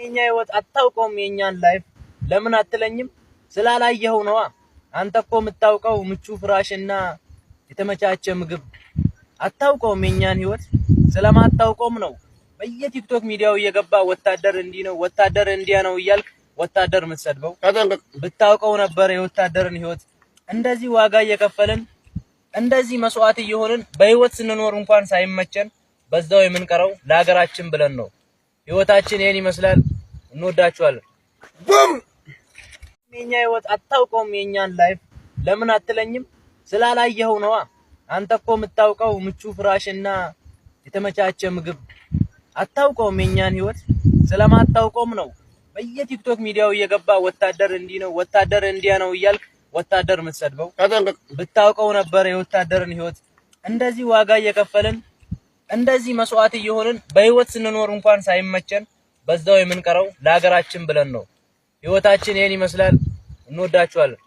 የኛ ህይወት አታውቀውም የኛን ላይፍ ለምን አትለኝም? ስላላየኸው ነዋ። አንተ እኮ የምታውቀው ምቹ ፍራሽና የተመቻቸ ምግብ አታውቀውም የኛን ህይወት ስለማታውቀውም ነው። በየቲክቶክ ሚዲያው እየገባ ወታደር እንዲህ ነው ወታደር እንዲያ ነው እያልክ ወታደር የምትሰድበው። ብታውቀው ነበር የወታደርን ህይወት እንደዚህ ዋጋ እየከፈልን እንደዚህ መስዋዕት እየሆንን በህይወት ስንኖር እንኳን ሳይመቸን በዛው የምንቀረው ለሀገራችን ብለን ነው። ህይወታችን ይሄን ይመስላል። እንወዳችኋለን። የኛ ህይወት አታውቀውም የኛን ላይፍ ለምን አትለኝም? ስላላየኸው ነዋ። አንተ እኮ የምታውቀው ምቹ ፍራሽና የተመቻቸ ምግብ አታውቀውም የኛን ህይወት ስለማታውቀውም ነው። በየቲክቶክ ሚዲያው እየገባ ወታደር እንዲህ ነው ወታደር እንዲያ ነው እያልክ ወታደር የምትሰድበው። ብታውቀው ነበር የወታደርን ህይወት እንደዚህ ዋጋ እየከፈልን እንደዚህ መስዋዕት እየሆንን በህይወት ስንኖር እንኳን ሳይመቸን በዛው የምንቀረው ለሀገራችን ብለን ነው። ህይወታችን ይሄን ይመስላል። እንወዳችኋለን።